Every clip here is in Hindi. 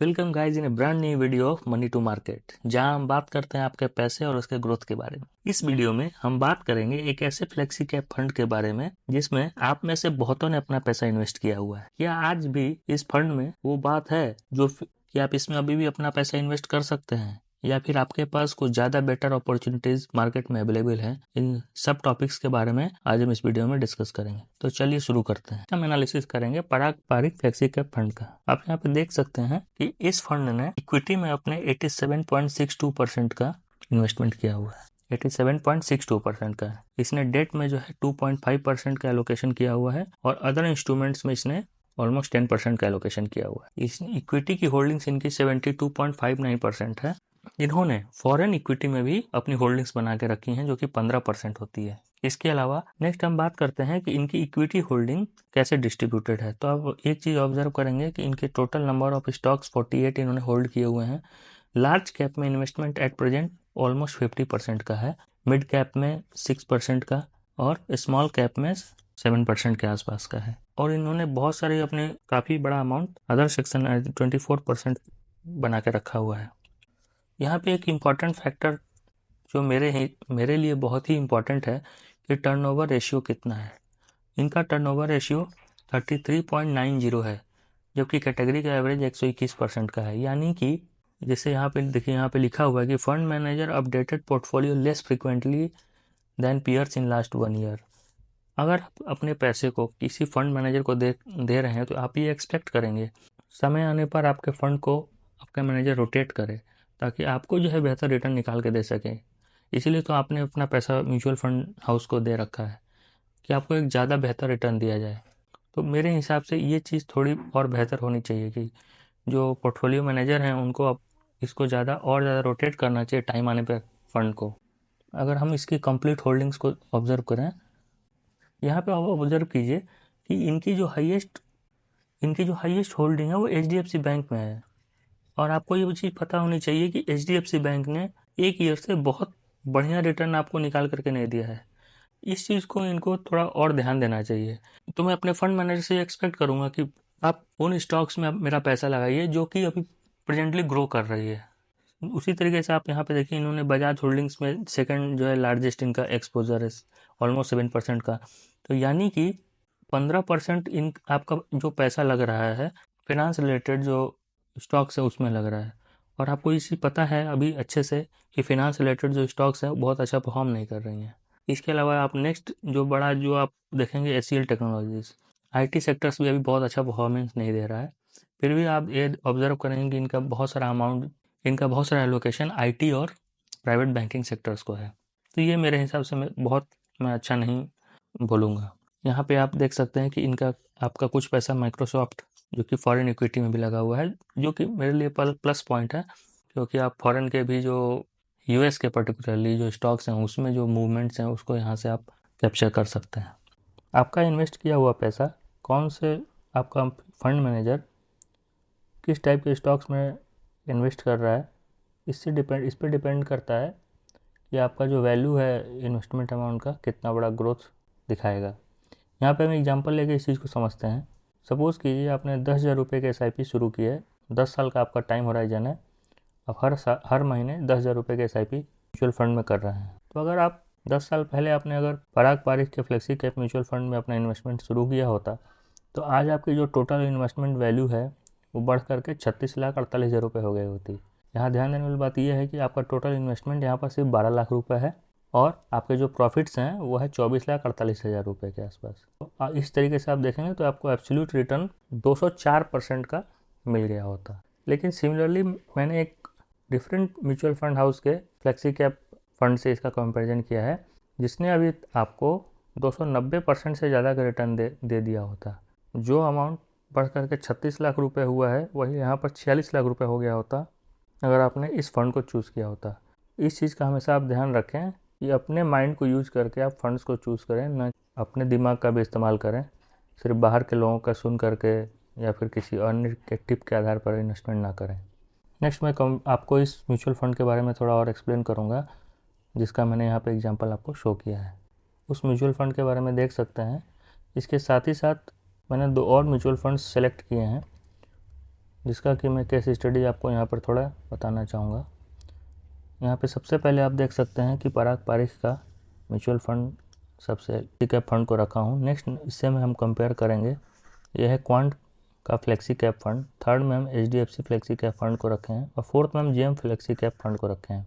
Welcome guys in a brand new video of Money to Market, जहां हम बात करते हैं आपके पैसे और उसके ग्रोथ के बारे में। इस वीडियो में हम बात करेंगे एक ऐसे फ्लेक्सी कैप फंड के बारे में जिसमें आप में से बहुतों ने अपना पैसा इन्वेस्ट किया हुआ है। क्या आज भी इस फंड में वो बात है कि आप इसमें अभी भी अपना पैसा इन्वेस्ट कर सकते हैं, या फिर आपके पास कुछ ज्यादा बेटर अपॉर्चुनिटीज मार्केट में अवेलेबल है? इन सब टॉपिक्स के बारे में आज हम इस वीडियो में डिस्कस करेंगे। तो चलिए शुरू करते हैं। हम एनालिसिस करेंगे पारंपरिक फ्लेक्सी कैप फंड का। आप यहाँ पे देख सकते हैं कि इस फंड ने इक्विटी में अपने 87.62% का इन्वेस्टमेंट किया हुआ है। 87.62% का है। इसने डेट में जो है 2.5% का एलोकेशन किया हुआ है और अदर इंस्ट्रूमेंट्स में इसने ऑलमोस्ट 10% का एलोकेशन किया हुआ है। इस इक्विटी की होल्डिंग्स इनकी 72.59% है। इन्होंने फॉरेन इक्विटी में भी अपनी होल्डिंग्स बना के रखी हैं, जो कि 15% होती है। इसके अलावा नेक्स्ट हम बात करते हैं कि इनकी इक्विटी होल्डिंग कैसे डिस्ट्रीब्यूटेड है। तो आप एक चीज ऑब्जर्व करेंगे कि इनके टोटल नंबर ऑफ स्टॉक्स 48 इन्होंने होल्ड किए हुए हैं। लार्ज कैप में इन्वेस्टमेंट एट प्रेजेंट ऑलमोस्ट 50% का है, मिड कैप में 6% का और स्मॉल कैप में 7% के आसपास का है। और इन्होंने बहुत सारे अपने काफी बड़ा अमाउंट अदर सेक्शन 24% बना के रखा हुआ है। यहाँ पे एक इम्पॉर्टेंट फैक्टर जो मेरे लिए बहुत ही इम्पॉर्टेंट है कि टर्नओवर रेशियो कितना है। इनका टर्नओवर रेशियो 33.90 है, जबकि कैटेगरी का एवरेज 121% का है। यानी कि जैसे यहाँ पे देखिए, यहाँ पे लिखा हुआ है कि fund manager updated portfolio less frequently than peers in last 1 year. अगर आप अपने पैसे को किसी फंड मैनेजर को दे रहे हैं तो आप ये एक्सपेक्ट करेंगे समय आने पर आपके फंड को आपका मैनेजर रोटेट करे, ताकि आपको जो है बेहतर रिटर्न निकाल के दे सके। इसीलिए तो आपने अपना पैसा म्यूचुअल फंड हाउस को दे रखा है कि आपको एक ज़्यादा बेहतर रिटर्न दिया जाए। तो मेरे हिसाब से ये चीज़ थोड़ी और बेहतर होनी चाहिए कि जो पोर्टफोलियो मैनेजर हैं उनको अब इसको ज़्यादा रोटेट करना चाहिए टाइम आने पर फंड को। अगर हम इसकी कंप्लीट होल्डिंग्स को ऑब्जर्व करें, यहाँ पे आप ऑब्जर्व कीजिए कि इनकी जो हाईएस्ट होल्डिंग है वो HDFC बैंक में है। और आपको ये चीज़ पता होनी चाहिए कि HDFC बैंक ने एक ईयर से बहुत बढ़िया रिटर्न आपको निकाल करके नहीं दिया है। इस चीज़ को इनको थोड़ा और ध्यान देना चाहिए। तो मैं अपने फंड मैनेजर से एक्सपेक्ट करूंगा कि आप उन स्टॉक्स में मेरा पैसा लगाइए जो कि अभी प्रेजेंटली ग्रो कर रही है। उसी तरीके से आप यहाँ पे देखिए, इन्होंने बजाज होल्डिंग्स में सेकंड जो है लार्जेस्ट इनका एक्सपोजर है, ऑलमोस्ट 7% का। तो यानी कि 15% इन आपका जो पैसा लग रहा है फिनांस रिलेटेड जो स्टॉक्स है उसमें लग रहा है। और आपको ये चीज़ पता है अभी अच्छे से कि फिनांस रिलेटेड जो स्टॉक्स हैं वो बहुत अच्छा परफॉर्म नहीं कर रही हैं। इसके अलावा आप नेक्स्ट जो आप देखेंगे HCL टेक्नोलॉजीज, IT सेक्टर्स भी अभी बहुत अच्छा परफॉर्मेंस नहीं दे रहा है। फिर भी आप ये ऑब्जर्व करेंगे कि इनका बहुत सारा एलोकेशन IT और प्राइवेट बैंकिंग सेक्टर्स को है। तो ये मेरे हिसाब से मैं अच्छा नहीं बोलूँगा। यहाँ पे आप देख सकते हैं कि इनका आपका कुछ पैसा माइक्रोसॉफ्ट जो कि फॉरेन इक्विटी में भी लगा हुआ है, जो कि मेरे लिए प्लस पॉइंट है, क्योंकि आप फॉरेन के भी जो US के पर्टिकुलरली जो स्टॉक्स हैं उसमें जो मूवमेंट्स हैं उसको यहाँ से आप कैप्चर कर सकते हैं। आपका इन्वेस्ट किया हुआ पैसा कौन से आपका फंड मैनेजर किस टाइप के स्टॉक्स में इन्वेस्ट कर रहा है, इस पर डिपेंड करता है कि आपका जो वैल्यू है इन्वेस्टमेंट अमाउंट का कितना बड़ा ग्रोथ दिखाएगा। यहाँ पे हम एग्जांपल लेके इस चीज़ को समझते हैं। सपोज़ कीजिए आपने 10,000 रुपये के SIP शुरू की है, 10 साल का आपका टाइम होराइजन है। आप हर महीने 10,000 रुपये के SIP म्यूचुअल फंड में कर रहे हैं। तो अगर आप 10 साल पहले आपने अगर पराग पारिक के फ्लेक्सी कैप म्यूचुअल फंड में अपना इन्वेस्टमेंट शुरू किया होता, तो आज आपकी जो टोटल इन्वेस्टमेंट वैल्यू है वो बढ़ करके 36,48,000 रुपये हो गई होती। यहाँ ध्यान देने वाली बात यह है कि आपका टोटल इन्वेस्टमेंट यहाँ पर सिर्फ 12 लाख रुपये है और आपके जो प्रॉफिट्स हैं वो है 24,48,000 रुपये के आसपास। तो इस तरीके से आप देखेंगे तो आपको एब्सोल्यूट रिटर्न 204% का मिल गया होता। लेकिन सिमिलरली मैंने एक डिफरेंट म्यूचुअल फंड हाउस के फ्लेक्सी कैप फंड से इसका कंपैरिजन किया है, जिसने अभी आपको 290% से ज़्यादा का रिटर्न दे दिया होता। जो अमाउंट बढ़ करके 36 लाख रुपए हुआ है वही यहाँ पर 46 लाख रुपए हो गया होता अगर आपने इस फंड को चूज़ किया होता। इस चीज़ का हमेशा आप ध्यान रखें कि अपने माइंड को यूज़ करके आप फंड्स को चूज़ करें, ना अपने दिमाग का भी इस्तेमाल करें। सिर्फ बाहर के लोगों का सुन करके या फिर किसी अन्य के टिप के आधार पर इन्वेस्टमेंट ना करें। नेक्स्ट मैं आपको इस म्यूचुअल फंड के बारे में थोड़ा और एक्सप्लेन करूँगा, जिसका मैंने यहाँ पे एग्जांपल आपको शो किया है। उस म्यूचुअल फंड के बारे में देख सकते हैं। इसके साथ ही साथ मैंने 2 और म्यूचुअल फंड्स सेलेक्ट किए हैं। जिसका कि मैं केस स्टडी आपको यहाँ पर थोड़ा बताना चाहूँगा। यहाँ पे सबसे पहले आप देख सकते हैं कि पराग पारिख का म्यूचुअल फंड सबसे कैप फंड को रखा हूँ। नेक्स्ट इससे में हम कंपेयर करेंगे, यह है क्वांट का फ्लेक्सी कैप फंड। थर्ड में हम HDFC फ्लेक्सी कैप फंड को रखे हैं और फोर्थ में हम GM फ्लेक्सी कैप फंड को रखे हैं।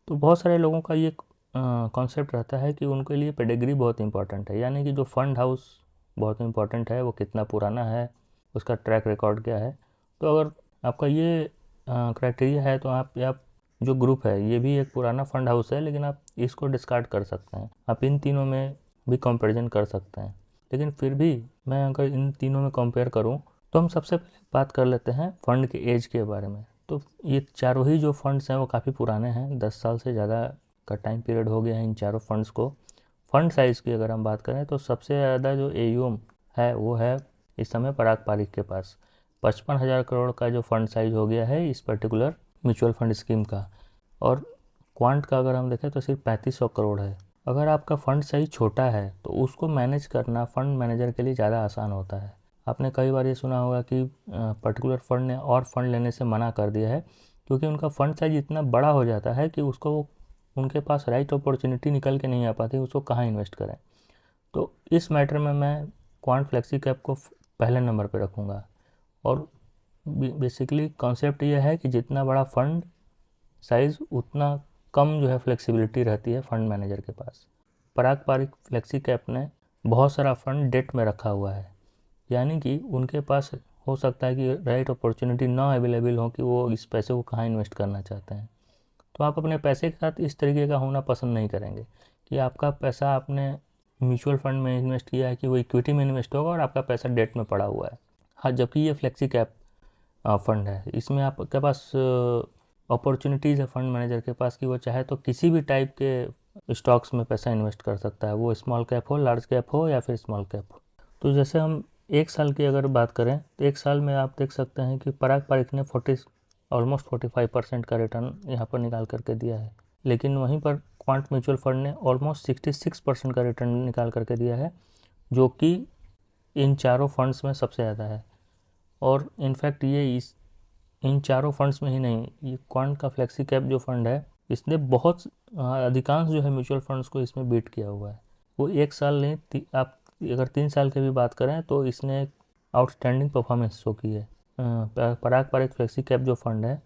तो बहुत सारे लोगों का ये कॉन्सेप्ट रहता है कि उनके लिए पेडिग्री बहुत इंपॉर्टेंट है, यानी कि जो फंड हाउस बहुत इंपॉर्टेंट है, वो कितना पुराना है, उसका ट्रैक रिकॉर्ड क्या है। तो अगर आपका ये क्राइटेरिया है तो आप जो ग्रुप है ये भी एक पुराना फंड हाउस है, लेकिन आप इसको डिस्कार्ड कर सकते हैं। आप इन तीनों में भी कंपैरिजन कर सकते हैं। लेकिन फिर भी मैं अगर इन तीनों में कंपेयर करूं तो हम सबसे पहले बात कर लेते हैं फंड के एज के बारे में। तो ये चारों ही जो फंड्स हैं वो काफ़ी पुराने हैं, 10 साल से ज़्यादा का टाइम पीरियड हो गया है इन चारों फंड्स को। फंड साइज़ की अगर हम बात करें तो सबसे ज़्यादा जो AUM है वो है इस समय पराग पारिख के पास 55,000 करोड़ का जो फंड साइज हो गया है इस पर्टिकुलर म्यूचुअल फंड स्कीम का। और क्वांट का अगर हम देखें तो सिर्फ 3500 करोड़ है। अगर आपका फंड साइज छोटा है तो उसको मैनेज करना फंड मैनेजर के लिए ज़्यादा आसान होता है। आपने कई बार ये सुना होगा कि पर्टिकुलर फंड ने और फंड लेने से मना कर दिया है क्योंकि उनका फंड साइज इतना बड़ा हो जाता है कि उसको उनके पास राइट अपॉर्चुनिटी निकल के नहीं आ पाती, उसको कहाँ इन्वेस्ट करें। तो इस मैटर में मैं क्वांट फ्लेक्सी कैप को पहले नंबर पर रखूँगा। और बेसिकली कॉन्सेप्ट ये है कि जितना बड़ा फंड साइज़ उतना कम जो है फ्लेक्सिबिलिटी रहती है फंड मैनेजर के पास। पराग पारिख फ्लेक्सी कैप ने बहुत सारा फंड डेट में रखा हुआ है, यानी कि उनके पास हो सकता है कि राइट अपॉर्चुनिटी ना अवेलेबल हो कि वो इस पैसे को कहाँ इन्वेस्ट करना चाहते हैं। तो आप अपने पैसे के साथ इस तरीके का होना पसंद नहीं करेंगे कि आपका पैसा आपने म्यूचुअल फंड में इन्वेस्ट किया है कि वो इक्विटी में इन्वेस्ट होगा और आपका पैसा डेट में पड़ा हुआ है। हाँ, जबकि ये फ्लेक्सी कैप फंड है, इसमें आपके पास अपॉर्चुनिटीज़ है फंड मैनेजर के पास कि वो चाहे तो किसी भी टाइप के स्टॉक्स में पैसा इन्वेस्ट कर सकता है, वो स्मॉल कैप हो, लार्ज कैप हो या फिर स्मॉल कैप हो। तो जैसे हम एक साल की अगर बात करें तो एक साल में आप देख सकते हैं कि पराग पारिख ने ऑलमोस्ट 45% का रिटर्न यहाँ पर निकाल करके दिया है। लेकिन वहीं पर क्वांट म्यूचुअल फंड ने ऑलमोस्ट 66% का रिटर्न निकाल करके दिया है, जो कि इन चारों फंड्स में सबसे ज़्यादा है। और इनफैक्ट ये इन चारों फंड्स में ही नहीं, ये क्वांट का फ्लेक्सी कैप जो फंड है इसने बहुत अधिकांश जो है म्यूचुअल फंड्स को इसमें बीट किया हुआ है। वो एक साल नहीं, आप अगर 3 साल की भी बात करें तो इसने आउटस्टैंडिंग परफॉर्मेंस शो की है। पराग पारिख फ्लेक्सी कैप जो फंड है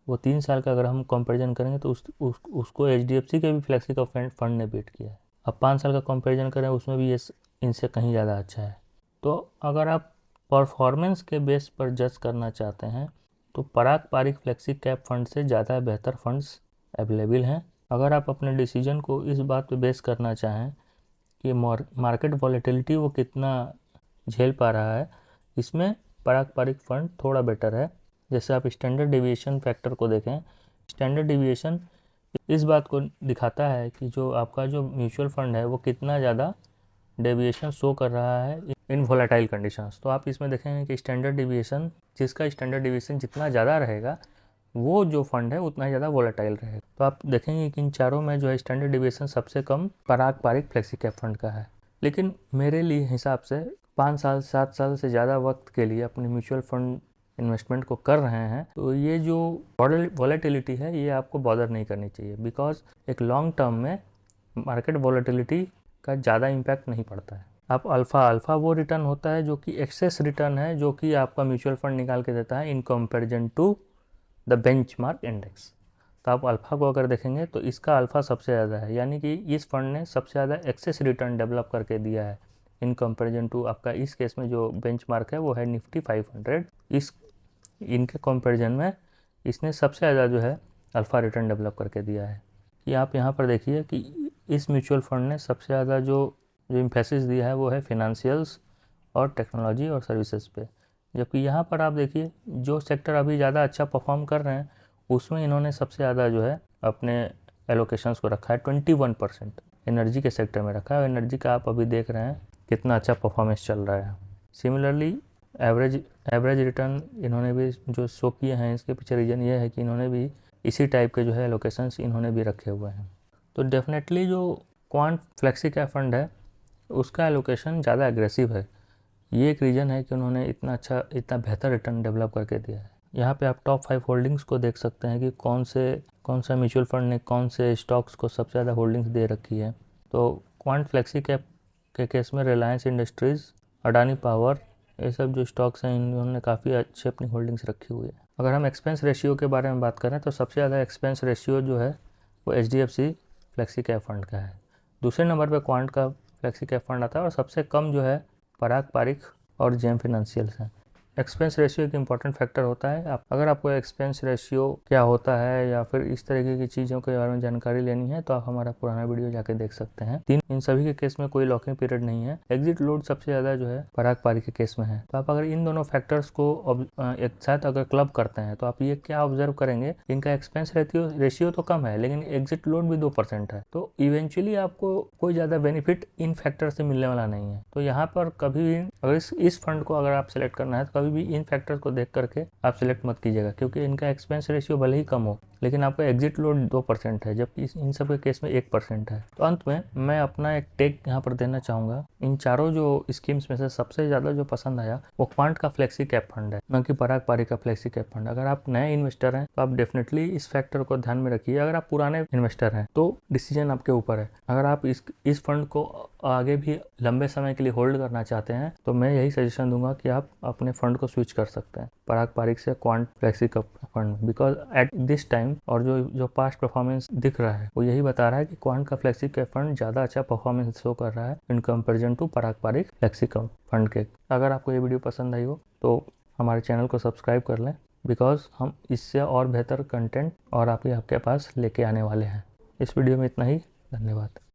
वो 3 साल का अगर हम कंपैरिजन करेंगे तो उसको HDFC के भी फ्लेक्सी कैप फंड ने बीट किया है। अब 5 साल का कंपैरिजन करें उसमें भी ये इनसे कहीं ज़्यादा अच्छा है। तो अगर आप परफॉर्मेंस के बेस पर जज करना चाहते हैं तो पराग पारिख फ्लेक्सी कैप फंड से ज़्यादा बेहतर फंड्स अवेलेबल हैं। अगर आप अपने डिसीजन को इस बात पे बेस करना चाहें कि मार्केट वॉलेटिलिटी वो कितना झेल पा रहा है, इसमें पराग पारिख फंड थोड़ा बेटर है। जैसे आप स्टैंडर्ड डेविएशन फैक्टर को देखें, स्टैंडर्ड डेविएशन इस बात को दिखाता है कि जो आपका जो म्यूचुअल फंड है वो कितना ज़्यादा डेविएशन शो कर रहा है इन वोलेटाइल कंडीशंस। तो आप इसमें देखेंगे कि स्टैंडर्ड डेविएशन, जिसका स्टैंडर्ड डेविएशन जितना ज़्यादा रहेगा वो जो फंड है उतना ही ज़्यादा वोलेटाइल रहेगा। तो आप देखेंगे कि इन चारों में जो है स्टैंडर्ड डेविएशन सबसे कम पराग पारिख फ्लेक्सी कैप फंड का है। लेकिन मेरे लिए हिसाब से 5 साल 7 साल से ज़्यादा वक्त के लिए अपने म्यूचुअल फंड इन्वेस्टमेंट को कर रहे हैं तो ये जो वॉलेटिलिटी है ये आपको बॉदर नहीं करनी चाहिए, बिकॉज एक लॉन्ग टर्म में मार्केट वॉलेटिलिटी का ज़्यादा इम्पैक्ट नहीं पड़ता है। आप अल्फ़ा वो रिटर्न होता है जो कि एक्सेस रिटर्न है जो कि आपका म्यूचुअल फंड निकाल के देता है in comparison to the benchmark index. तो आप अल्फ़ा को अगर देखेंगे तो इसका अल्फ़ा सबसे ज़्यादा है, यानी कि इस फंड ने सबसे ज़्यादा एक्सेस रिटर्न डेवलप करके दिया है इन कंपैरिजन टू आपका इस केस में जो बेंचमार्क है वो है निफ्टी 500। इनके कंपैरिजन में इसने सबसे ज़्यादा जो है अल्फ़ा रिटर्न डेवलप करके दिया है। कि आप यहाँ पर देखिए कि इस म्यूचुअल फंड ने सबसे ज़्यादा जो इम्फेसिस दिया है वो है फिनंशियल्स और टेक्नोलॉजी और सर्विसेज पे। जबकि यहाँ पर आप देखिए जो सेक्टर अभी ज़्यादा अच्छा परफॉर्म कर रहे हैं उसमें इन्होंने सबसे ज़्यादा जो है अपने एलोकेशंस को रखा है 21% एनर्जी के सेक्टर में रखा है। एनर्जी का आप अभी देख रहे हैं कितना अच्छा परफॉर्मेंस चल रहा है। सिमिलरली एवरेज रिटर्न इन्होंने भी जो शो किए हैं, इसके पीछे रीज़न ये है कि इन्होंने भी इसी टाइप के जो है एलोकेशंस इन्होंने भी रखे हुए हैं। तो डेफिनेटली जो क्वांट फ्लेक्सी कैप फंड है उसका एलोकेशन ज़्यादा एग्रेसिव है, ये एक रीज़न है कि उन्होंने इतना अच्छा, इतना बेहतर रिटर्न डेवलप करके दिया है। यहाँ पे आप टॉप 5 होल्डिंग्स को देख सकते हैं कि कौन सा म्यूचुअल फंड ने कौन से स्टॉक्स को सबसे ज़्यादा होल्डिंग्स दे रखी है। तो क्वांट फ्लेक्सी कैप के केस में रिलायंस इंडस्ट्रीज़, अडानी पावर, ये सब जो स्टॉक्स हैं इन्होंने काफ़ी अच्छे अपनी होल्डिंग्स रखी हुई है। अगर हम एक्सपेंस रेशियो के बारे में बात करें तो सबसे ज़्यादा एक्सपेंस रेशियो जो है वो HDFC फ्लेक्सी कैप फंड का है। दूसरे नंबर पे क्वांट का फ्लेक्सी कैप फंड आता है और सबसे कम जो है पराग पारिक और जेम फिनेंशियल्स हैं। एक्सपेंस रेशियो एक इंपॉर्टेंट फैक्टर होता है। अगर आपको एक्सपेंस रेशियो क्या होता है या फिर इस तरीके की चीज़ों के बारे में जानकारी लेनी है तो आप हमारा पुराना वीडियो जाके देख सकते हैं। इन सभी के केस में कोई लॉकिंग पीरियड नहीं है। एग्जिट लोड सबसे ज़्यादा जो है पराग पारिक के केस में है। तो आप अगर इन दोनों फैक्टर्स को एक साथ अगर क्लब करते हैं तो आप ये क्या ऑब्जर्व करेंगे, इनका एक्सपेंस रेशियो तो कम है लेकिन एग्जिट लोड भी 2% है। तो इवेंचुअली आपको कोई ज़्यादा बेनिफिट इन फैक्टर से मिलने वाला नहीं है। तो यहाँ पर कभी भी अगर इस फंड को अगर आप सेलेक्ट करना है तो कभी भी इन फैक्टर्स को देख करके आप सिलेक्ट मत कीजिएगा, क्योंकि इनका एक्सपेंस रेशियो भले ही कम हो लेकिन आपका एग्जिट लोड 2% है, जबकि इन सब के केस में 1% है। तो अंत में मैं अपना एक टेक यहाँ पर देना चाहूँगा। इन चारों जो स्कीम्स में से सबसे ज़्यादा जो पसंद आया वो क्वांट का फ्लेक्सी कैप फंड है, न कि पराग पारिक का फ्लेक्सी कैप फंड। अगर आप नए इन्वेस्टर हैं तो आप डेफिनेटली इस फैक्टर को ध्यान में रखिए। अगर आप पुराने इन्वेस्टर हैं तो डिसीजन आपके ऊपर है। अगर आप इस फंड को आगे भी लंबे समय के लिए होल्ड करना चाहते हैं तो मैं यही सजेशन दूंगा कि आप अपने फंड को स्विच कर सकते हैं पराग पारिक से quant flexi cap fund, because at this time और जो पास्ट परफॉर्मेंस दिख रहा है वो यही बता रहा है कि क्वांट का फ्लेक्सी कैप फंड ज़्यादा अच्छा परफॉर्मेंस शो कर रहा है in comparison to Parag Parikh flexi cap fund के। अगर आपको ये वीडियो पसंद आई हो तो हमारे चैनल को सब्सक्राइब कर लें, बिकॉज हम इससे और बेहतर कंटेंट और आपके पास लेके आने वाले हैं। इस वीडियो में इतना ही। धन्यवाद।